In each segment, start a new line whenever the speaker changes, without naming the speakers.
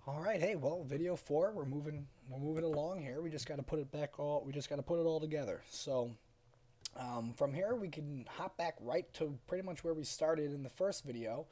All right, hey, well, video 4, we're moving along here. We just got to put it back all we just got to put it all together. So, from here we can hop back right to pretty much where we started in the first video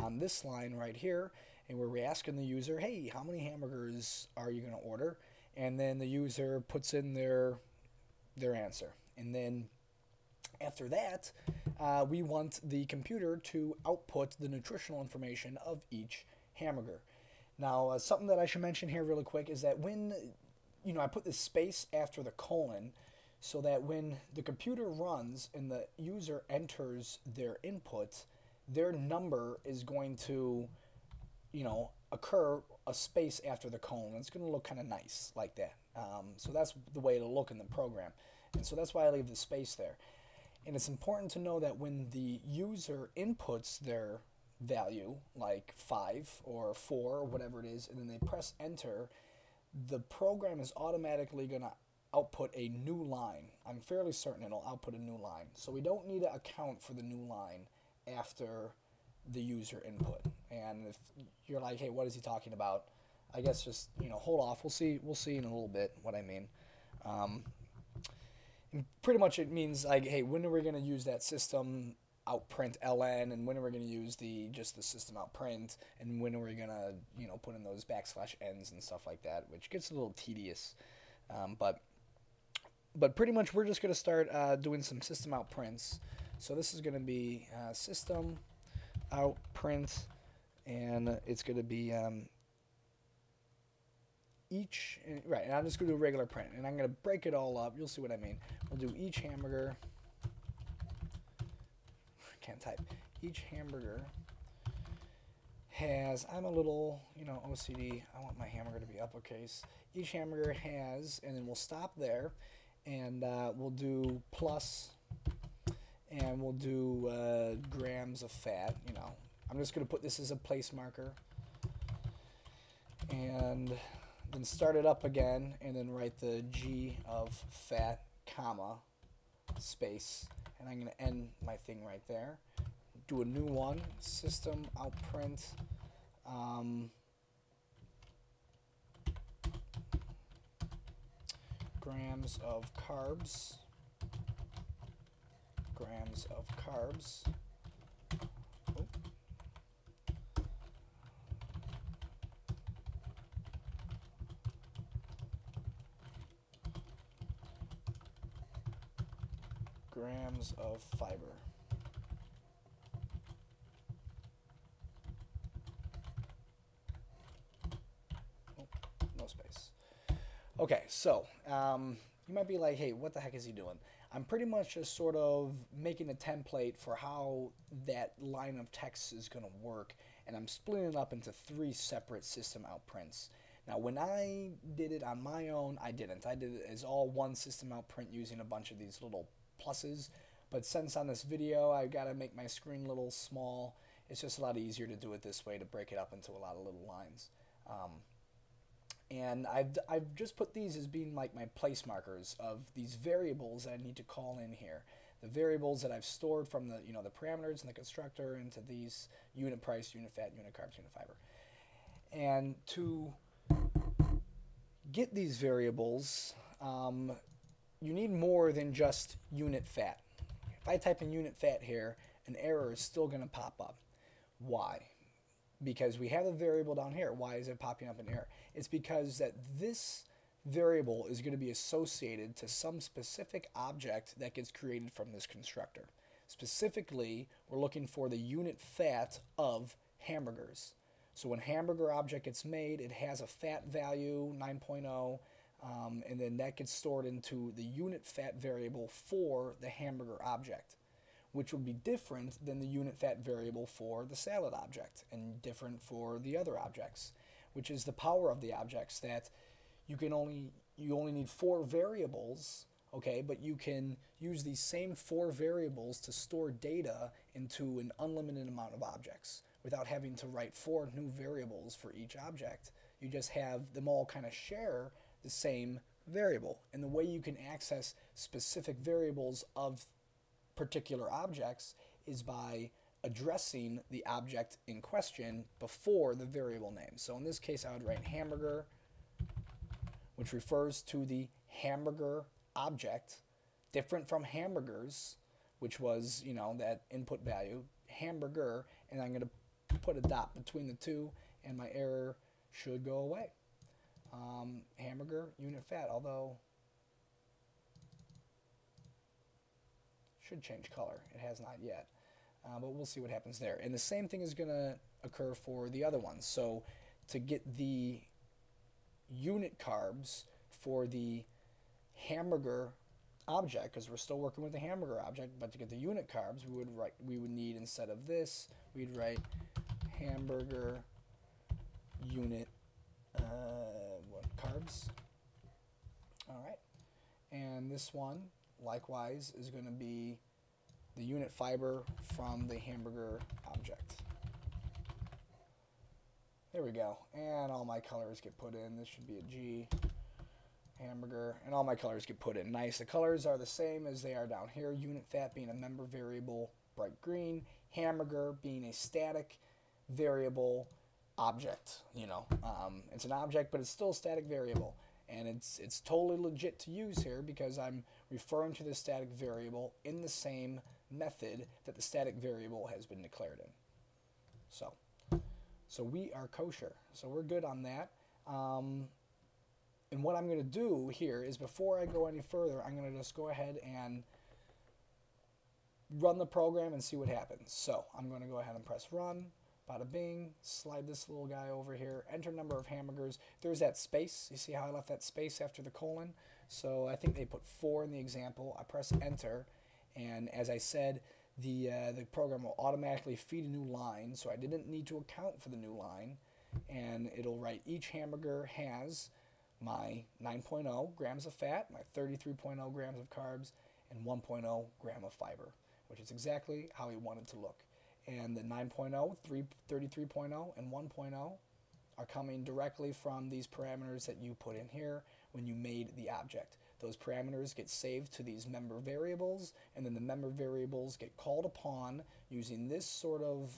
on this line right here, and where we're asking the user, "Hey, how many hamburgers are you going to order?" And then the user puts in their answer. And then after that, we want the computer to output the nutritional information of each hamburger. Now, something that I should mention here really quick is that when I put this space after the colon, so that when the computer runs and the user enters their input, their number is going to occur a space after the colon. It's going to look kind of nice like that. So that's the way it'll look in the program, and so that's why I leave the space there. And it's important to know that when the user inputs their value, like 5 or 4 or whatever it is, and then they press enter, the program is automatically going to output a new line. I'm fairly certain it'll output a new line. So we don't need to account for the new line after the user input. And if you're like, hey, what is he talking about? I guess just hold off. We'll see in a little bit what I mean. Um, Pretty much it means like, hey, when are we going to use that system outprint ln, and when are we going to use the system outprint, and when are we going to put in those backslash n's and stuff like that, which gets a little tedious. But pretty much we're just going to start doing some system outprints. So this is going to be system outprint, and it's going to be each, right, and I'm just going to do a regular print, and I'm going to break it all up. You'll see what I mean. We'll do each hamburger, can't type, each hamburger has, I'm a little, OCD, I want my hamburger to be uppercase. Each hamburger has, and then we'll stop there, and we'll do plus, and we'll do grams of fat, I'm just going to put this as a place marker, and then start it up again, and then write the G of fat, comma, space, and I'm going to end my thing right there. Do a new one, system outprint, grams of carbs, grams of carbs. Oh. Grams of fiber. Oh, no space. Okay, so you might be like, hey, what the heck is he doing? I'm pretty much just sort of making a template for how that line of text is going to work, and I'm splitting it up into 3 separate system outprints. Now, when I did it on my own, I didn't. I did it as all one system outprint using a bunch of these little pluses. But since on this video I've got to make my screen a little small, it's just a lot easier to do it this way, to break it up into a lot of little lines. Um, and I've just put these as being like my place markers of these variables that I need to call in here. The variables that I've stored from the parameters and the constructor into these: unit price, unit fat, unit carbs, unit fiber. And to get these variables, you need more than just unit fat. If I type in unit fat here, an error is still going to pop up. Why? Because we have a variable down here. Why is it popping up an error? It's because that this variable is going to be associated to some specific object that gets created from this constructor. Specifically, we're looking for the unit fat of hamburgers. So when hamburger object gets made, it has a fat value, 9.0, and then that gets stored into the unit fat variable for the hamburger object, which would be different than the unit fat variable for the salad object, and different for the other objects, which is the power of the objects, that you only need 4 variables, okay, but you can use these same 4 variables to store data into an unlimited amount of objects without having to write 4 new variables for each object. You just have them all kind of share the same variable. And the way you can access specific variables of particular objects is by addressing the object in question before the variable name. So in this case, I would write hamburger, which refers to the hamburger object, different from hamburgers, which was, that input value, hamburger, and I'm going to put a dot between the two, and my error should go away. Hamburger unit fat, although should change color. It has not yet, but we'll see what happens there. And the same thing is going to occur for the other ones. So to get the unit carbs for the hamburger object, because we're still working with the hamburger object, but to get the unit carbs, we would need, instead of this, we'd write hamburger unit carbs. All right, and this one likewise is going to be the unit fiber from the hamburger object. There we go, and all my colors get put in. This should be a G, hamburger, and all my colors get put in. Nice. The colors are the same as they are down here. Unit fat being a member variable, bright green. Hamburger being a static variable object. It's an object, but it's still a static variable, and it's totally legit to use here because I'm referring to the static variable in the same method that the static variable has been declared in. So we are kosher. So we're good on that. And what I'm going to do here is, before I go any further, I'm going to just go ahead and run the program and see what happens. So I'm going to go ahead and press run. Bada bing, slide this little guy over here, enter number of hamburgers. There's that space. You see how I left that space after the colon? So I think they put 4 in the example. I press enter, and as I said, the program will automatically feed a new line, so I didn't need to account for the new line, and it'll write each hamburger has my 9.0 grams of fat, my 33.0 grams of carbs, and 1.0 gram of fiber, which is exactly how we want it to look. And the 9.0, 33.0, and 1.0 are coming directly from these parameters that you put in here when you made the object. Those parameters get saved to these member variables, and then the member variables get called upon using this sort of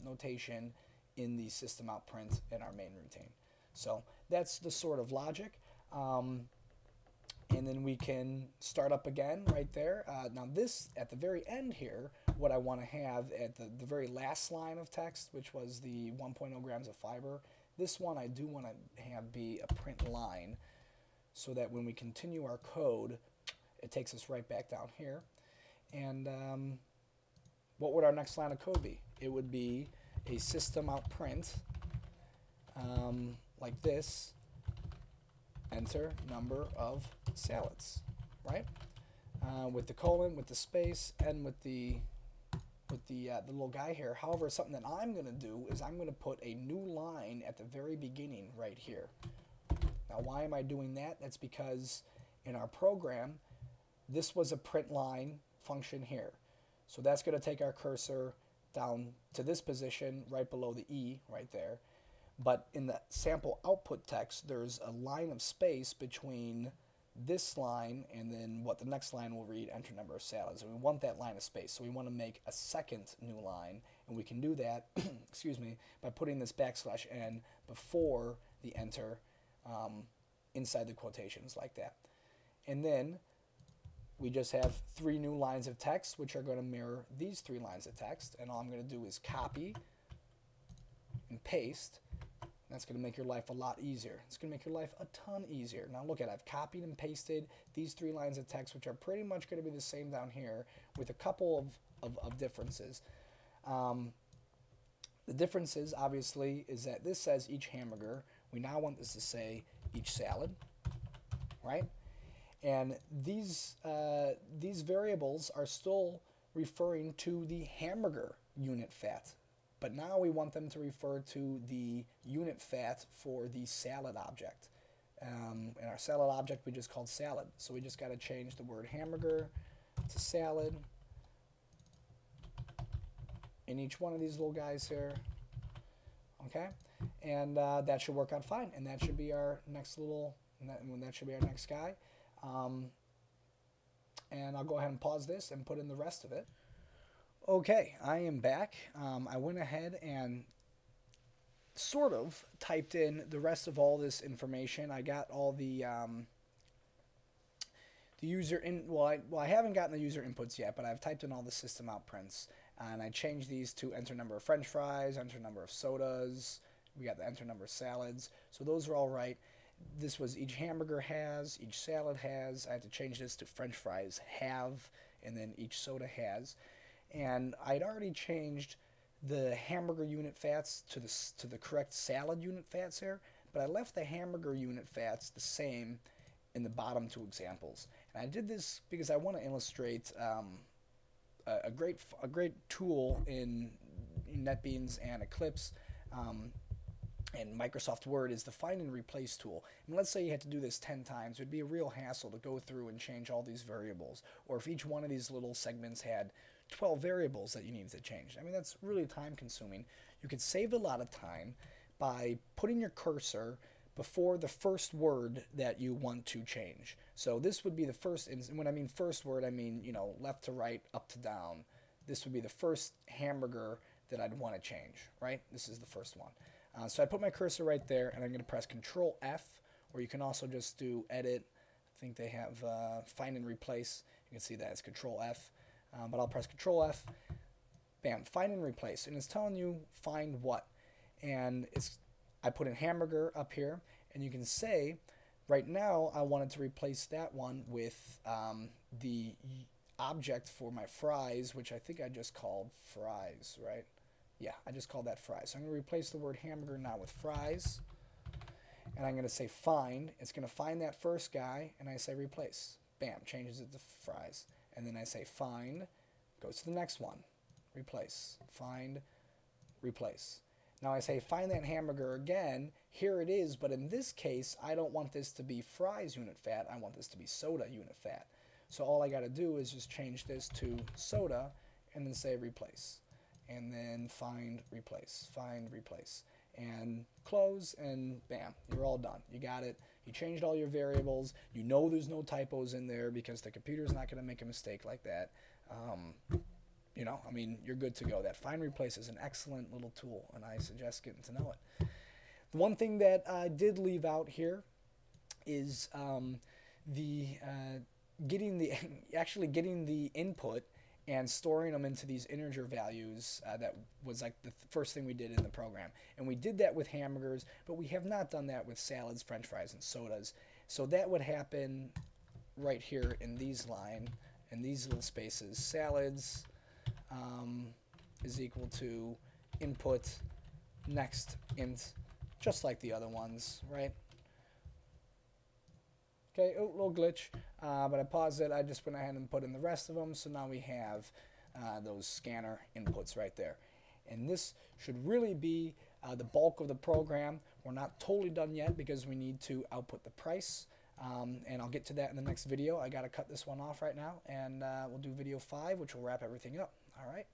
notation in the system out print in our main routine. So that's the sort of logic. And then we can start up again right there. Now this, at the very end here, what I want to have at the very last line of text, which was the 1.0 grams of fiber, this one I do want to have be a print line, so that when we continue our code, it takes us right back down here. And what would our next line of code be? It would be a system out print, like this, enter number of salads, right? With the colon, with the space, and with the little guy here. However, something that I'm going to do is I'm going to put a new line at the very beginning right here. Now, why am I doing that? That's because in our program, this was a print line function here. So that's going to take our cursor down to this position right below the E right there. But in the sample output text, there's a line of space between this line and then what the next line will read, enter number of salads. And we want that line of space. So we want to make a second new line. And we can do that, excuse me, by putting this \n before the enter inside the quotations like that. And then we just have 3 new lines of text, which are going to mirror these 3 lines of text. And all I'm going to do is copy and paste. That's going to make your life a lot easier. It's going to make your life a ton easier. Now look at it. I've copied and pasted these 3 lines of text, which are pretty much going to be the same down here with a couple of differences. The differences, obviously, is that this says each hamburger. We now want this to say each salad, right? And these variables are still referring to the hamburger unit fat. But now we want them to refer to the unit fat for the salad object. And our salad object we just called salad. So we just got to change the word hamburger to salad in each one of these little guys here. Okay? And that should work out fine. And that should be our next little, that should be our next guy. And I'll go ahead and pause this and put in the rest of it. Okay, I am back. I went ahead and sort of typed in the rest of all this information. I got all the user in. Well, I haven't gotten the user inputs yet, but I've typed in all the system out prints, and I changed these to enter number of French fries, enter number of sodas. We got the enter number of salads, so those are all right. This was each hamburger has, each salad has. I had to change this to French fries have, and then each soda has. And I'd already changed the hamburger unit fats to the correct salad unit fats here, but I left the hamburger unit fats the same in the bottom two examples. And I did this because I want to illustrate a great tool in NetBeans and Eclipse. And Microsoft Word is the find and replace tool. And let's say you had to do this 10 times, it would be a real hassle to go through and change all these variables. Or if each one of these little segments had 12 variables that you needed to change. I mean, that's really time consuming. You could save a lot of time by putting your cursor before the first word that you want to change. So this would be the first, and when I mean first word, I mean, left to right, up to down. This would be the first hamburger that I'd want to change, right? This is the first one. So I put my cursor right there, and I'm going to press Control F, or you can also just do Edit. I think they have Find and Replace. You can see that it's Control F, but I'll press Control F. Bam, Find and Replace, and it's telling you find what, and I put in hamburger up here, and you can say right now I wanted to replace that one with the object for my fries, which I think I just called fries, right? Yeah, I just called that fries. So I'm going to replace the word hamburger now with fries. And I'm going to say find. It's going to find that first guy, and I say replace. Bam, changes it to fries. And then I say find, goes to the next one. Replace. Find, replace. Now I say find that hamburger again. Here it is, but in this case, I don't want this to be fries unit fat. I want this to be soda unit fat. So all I got to do is just change this to soda and then say replace. And then find, replace, and close, and bam, you're all done. You got it. You changed all your variables. You know there's no typos in there because the computer's not going to make a mistake like that. I mean, you're good to go. That find replace is an excellent little tool, and I suggest getting to know it. The one thing that I did leave out here is the getting the actually getting the input and storing them into these integer values. That was like the first thing we did in the program. And we did that with hamburgers, but we have not done that with salads, french fries, and sodas. So that would happen right here in these little spaces. Salads is equal to input next int, just like the other ones, right? Okay, oh, little glitch, but I paused it. I just went ahead and put in the rest of them, so now we have those scanner inputs right there. And this should really be the bulk of the program. We're not totally done yet because we need to output the price, and I'll get to that in the next video. I got to cut this one off right now, and we'll do video 5, which will wrap everything up. All right.